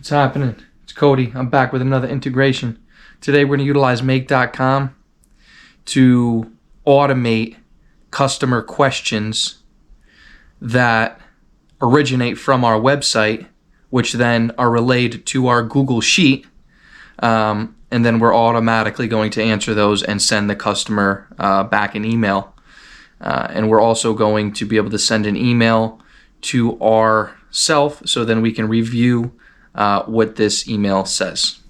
What's happening? It's Cody. I'm back with another integration. Today we're going to utilize make.com to automate customer questions that originate from our website, which then are relayed to our Google Sheet, and then we're automatically going to answer those and send the customer back an email. And we're also going to be able to send an email to ourself so then we can review what this email says.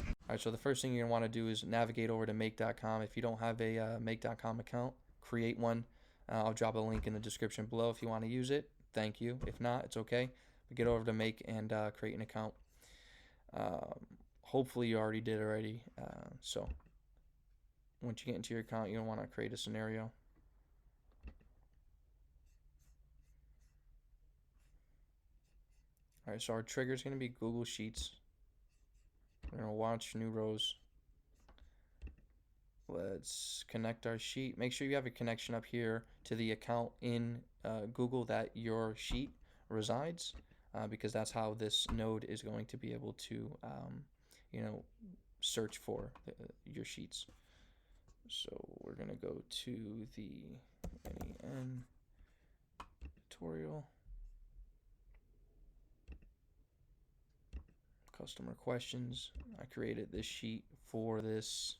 All right, so the first thing you're going to want to do is navigate over to make.com. If you don't have a make.com account, create one. I'll drop a link in the description below if you want to use it. Thank you. If not, it's okay. But get over to make and create an account. Hopefully you already did already. So once you get into your account, you're going to want to create a scenario. All right, so our trigger is going to be Google Sheets. We're going to watch new rows. Let's connect our sheet. Make sure you have a connection up here to the account in Google that your sheet resides, because that's how this node is going to be able to, search for your sheets. So we're going to go to the NEN tutorial. Customer questions. I created this sheet for this.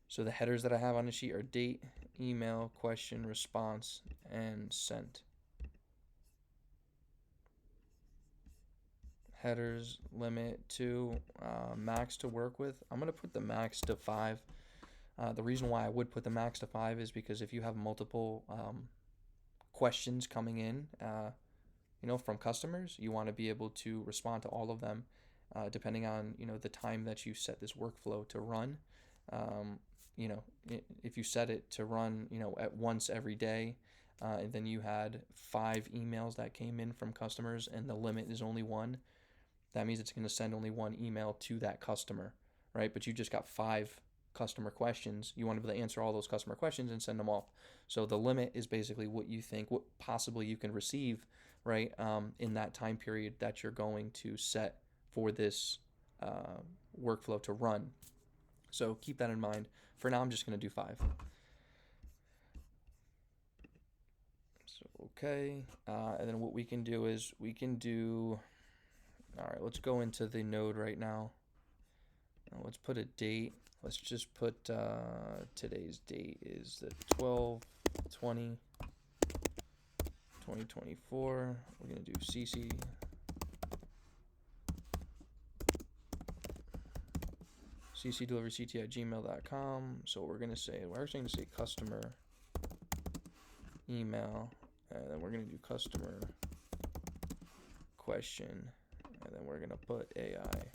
So the headers that I have on the sheet are date, email, question, response, and sent. Headers limit to max to work with. I'm going to put the max to 5. The reason why I would put the max to 5 is because if you have multiple questions coming in, from customers, you want to be able to respond to all of them, depending on, the time that you set this workflow to run. If you set it to run, at once every day, and then you had 5 emails that came in from customers and the limit is only 1, that means it's going to send only 1 email to that customer, right? But you just got 5 customer questions. You want to be able to answer all those customer questions and send them off. So the limit is basically what you think, what possibly you can receive, right, in that time period that you're going to set for this workflow to run. So keep that in mind. For now, I'm just going to do 5. So, okay. And then what we can do is all right, let's go into the node right now. Let's put a date. Let's just put today's date is the 12/20/2024. We're going to do CC ccdeliveryct@gmail.com. So we're going to say, customer email, and then we're going to do customer question, and then we're going to put AI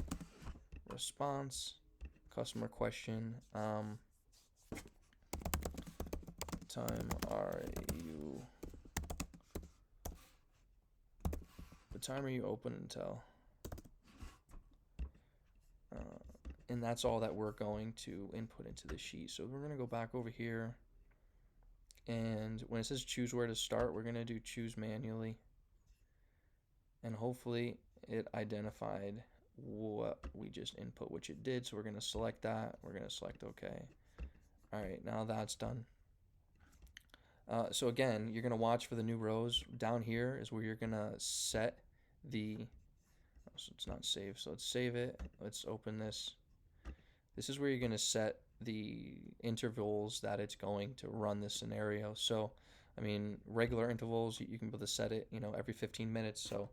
response, customer question, what time are you open until? And that's all that we're going to input into the sheet. So we're going to go back over here, and when it says choose where to start, we're going to do choose manually, and hopefully it identified what we just input, which it did. So we're going to select that. We're going to select OK. All right, now that's done. So again, you're going to watch for the new rows. Down here is where you're going to set the, so it's not saved, so let's save it. Let's open this. This is where you're going to set the intervals that it's going to run this scenario. So, I mean, regular intervals, you can be able to set it, every 15 minutes. So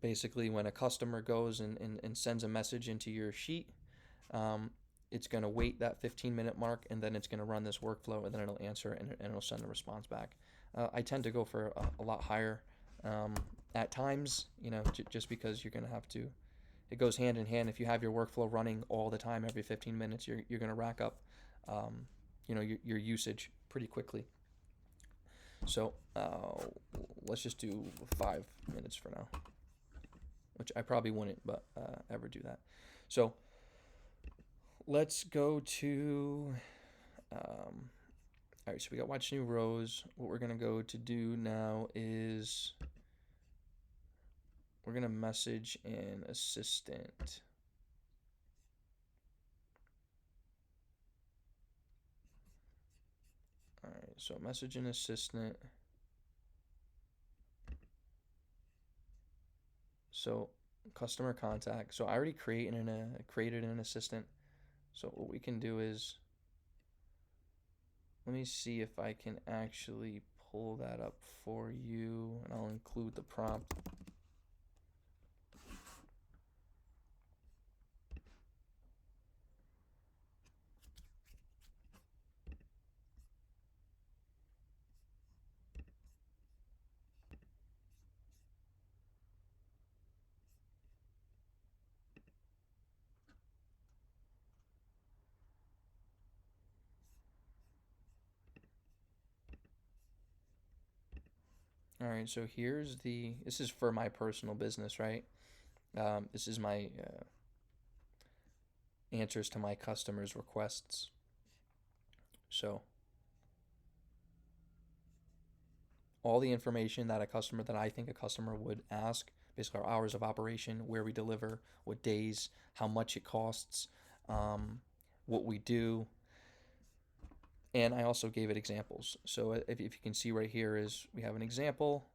basically when a customer goes and sends a message into your sheet, it's going to wait that 15-minute mark, and then it's going to run this workflow, and then it'll answer and it'll send a response back. I tend to go for a lot higher at times, just because you're going to have to, it goes hand in hand. If you have your workflow running all the time, every 15 minutes, you're going to rack up, your usage pretty quickly. So let's just do 5 minutes for now, which I probably wouldn't ever do that. So let's go to, all right, so we got watch new rows. What we're going to go to do now is we're going to message an assistant. All right, so message an assistant. So customer contact. So I already created an assistant. So what we can do is, let me see if I can actually pull that up for you, and I'll include the prompt. All right, so this is for my personal business, right? This is my answers to my customers' requests. So all the information that I think a customer would ask, basically our hours of operation, where we deliver, what days, how much it costs, what we do, and I also gave it examples. So if you can see right here is we have an example.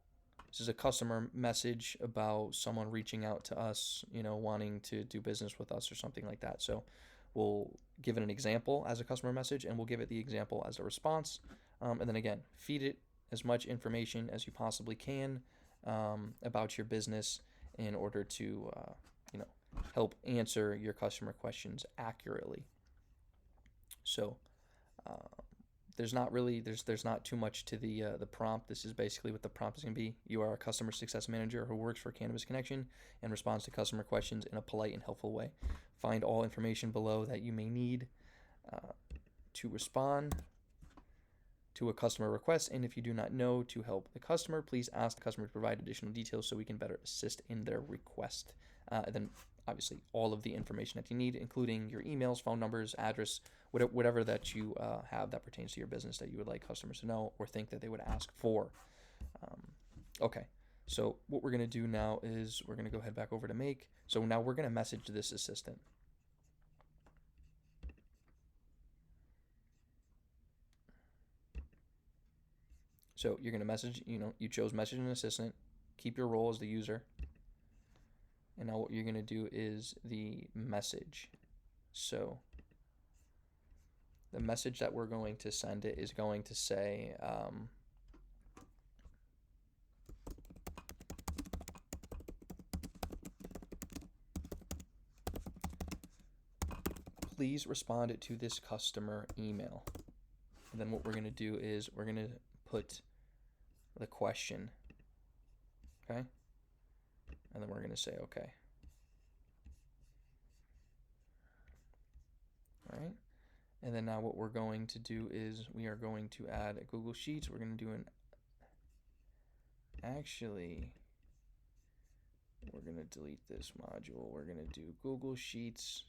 This is a customer message about someone reaching out to us, wanting to do business with us or something like that. So we'll give it an example as a customer message, and we'll give it the example as a response. And then again, feed it as much information as you possibly can about your business in order to, help answer your customer questions accurately. So there's not too much to the prompt. This is basically what the prompt is going to be. You are a customer success manager who works for Cannabis Connection and responds to customer questions in a polite and helpful way. Find all information below that you may need to respond to a customer request, and if you do not know to help the customer, please ask the customer to provide additional details so we can better assist in their request. And then obviously all of the information that you need, including your emails, phone numbers, address, whatever that you have that pertains to your business that you would like customers to know or think that they would ask for. Okay, so what we're going to do now is we're going to go head back over to Make. So now we're going to message this assistant. So you're going to message, you chose message an assistant, keep your role as the user. And now what you're going to do is the message. So the message that we're going to send it is going to say, please respond to this customer email. And then what we're going to do is we're going to put the question, okay? And then we're going to say, okay. All right. And then now what we're going to do is we are going to add a Google Sheets. We're going to do actually, we're going to delete this module. We're going to do Google Sheets.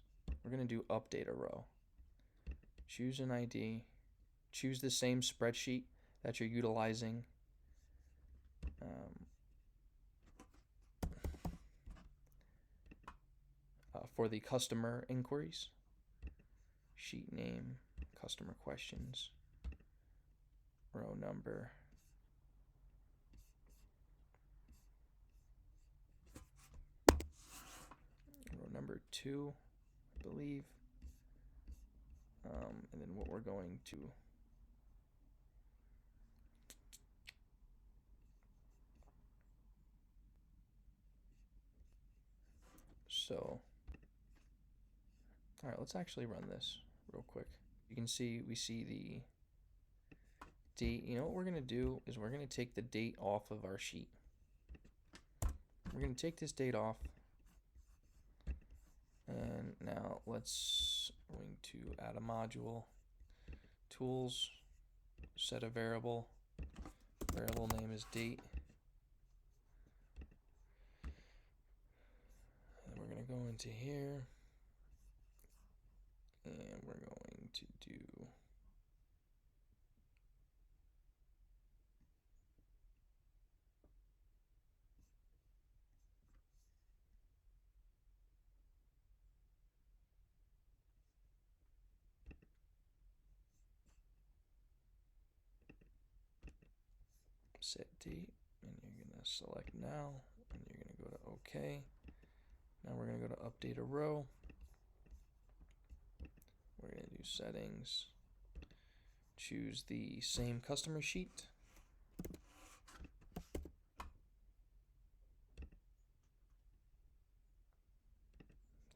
We're going to do update a row. Choose an ID. Choose the same spreadsheet that you're utilizing. For the customer inquiries. Sheet name, customer questions, row number. Row number 2, I believe. And then what we're going to all right, let's actually run this real quick. You can see we see the date. You know what we're going to do is we're going to take the date off of our sheet. We're going to take this date off. And now going to add a module. Tools, set a variable. Variable name is date. And we're going to go into here. And we're going to do set date, and you're going to select now, and you're going to go to OK. Now we're going to go to update a row. We're going to do settings, choose the same customer sheet.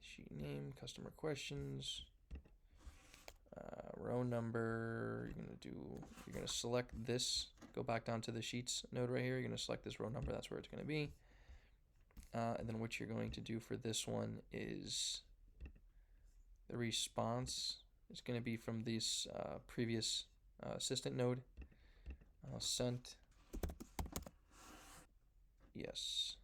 Sheet name, customer questions, row number. You're going to select this, go back down to the sheets node right here. You're going to select this row number, that's where it's going to be. And then what you're going to do for this one is the response is going to be from this previous assistant node. Sent yes.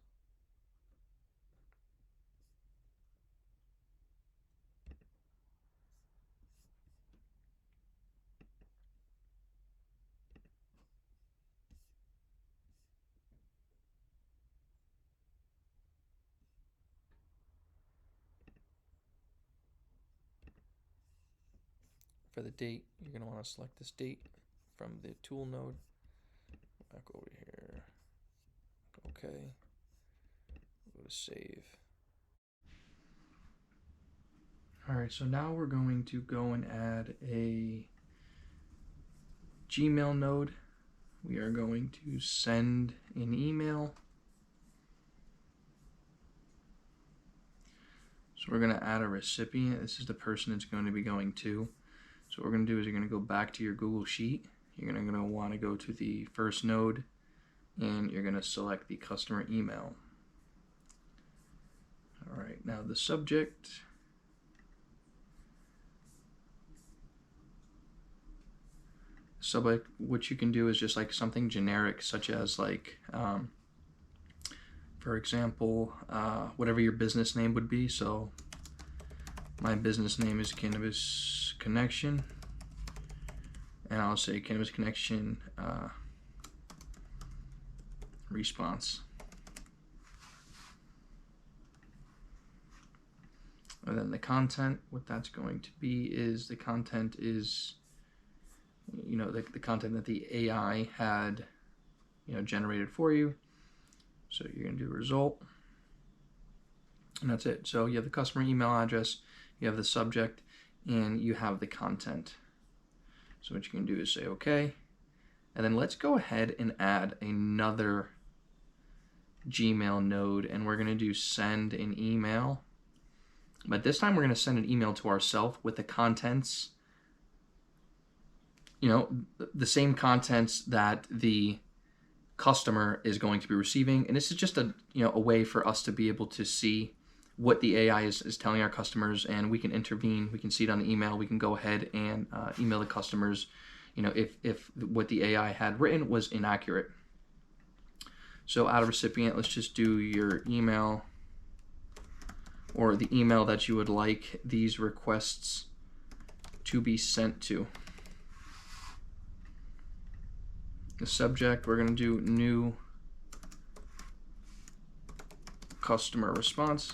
For the date, you're going to want to select this date from the tool node. Back over here. Okay. Go to save. All right, so now we're going to go and add a Gmail node. We are going to send an email. So we're going to add a recipient. This is the person it's going to be going to. So what we're going to do is you're going to go back to your Google Sheet. You're going to want to go to the first node, and you're going to select the customer email. All right, now the subject. Subject, what you can do is just like something generic, such as like, for example, whatever your business name would be. So my business name is Cannabis Connection, and I'll say Cannabis Connection response. And then the content, what that's going to be is the content is, you know, the content that the AI had, you know, generated for you. So you're going to do result, and that's it. So you have the customer email address, you have the subject, and you have the content. So what you can do is say okay, and then let's go ahead and add another Gmail node, and we're going to do send an email. But this time we're going to send an email to ourselves with the contents, you know, the same contents that the customer is going to be receiving. And this is just a, you know, a way for us to be able to see what the AI is telling our customers, and we can intervene. We can see it on the email. We can go ahead and email the customers, you know, if what the AI had written was inaccurate. So add a recipient, let's just do your email, or the email that you would like these requests to be sent to. The subject, we're going to do new customer response.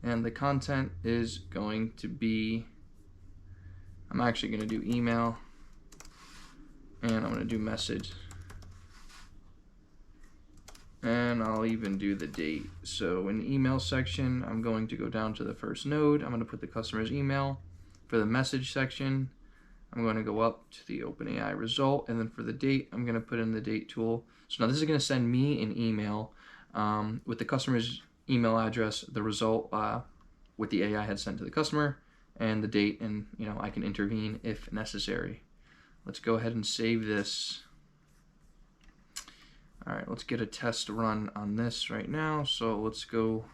And the content is going to be, I'm actually going to do email, and I'm going to do message. And I'll even do the date. So in the email section, I'm going to go down to the first node. I'm going to put the customer's email. For the message section, I'm going to go up to the OpenAI result. And then for the date, I'm going to put in the date tool. So now this is going to send me an email with the customer's email address, the result, what the AI had sent to the customer, and the date, and you know, I can intervene if necessary. Let's go ahead and save this. All right, let's get a test run on this right now. So let's go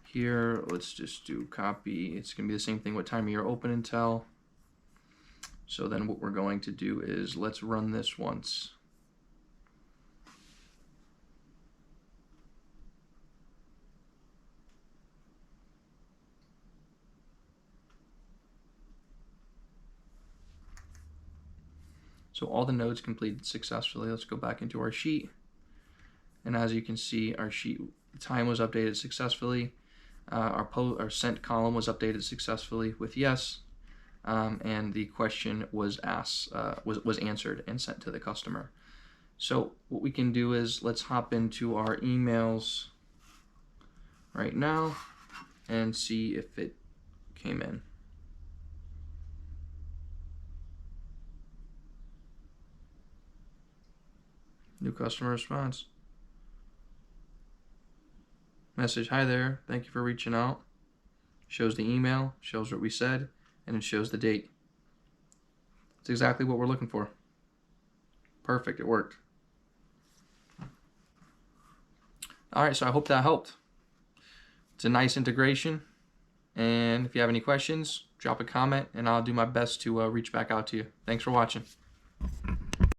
here. Let's just do copy. It's going to be the same thing. What time of year open until. So then what we're going to do is let's run this once. So all the nodes completed successfully. Let's go back into our sheet. And as you can see, our sheet time was updated successfully. Our sent column was updated successfully with yes. and the question was asked, was answered and sent to the customer. So what we can do is let's hop into our emails right now and see if it came in. New customer response. Message, hi there, thank you for reaching out. Shows the email, shows what we said, and it shows the date. It's exactly what we're looking for. Perfect, it worked. All right, so I hope that helped. It's a nice integration. And if you have any questions, drop a comment and I'll do my best to reach back out to you. Thanks for watching.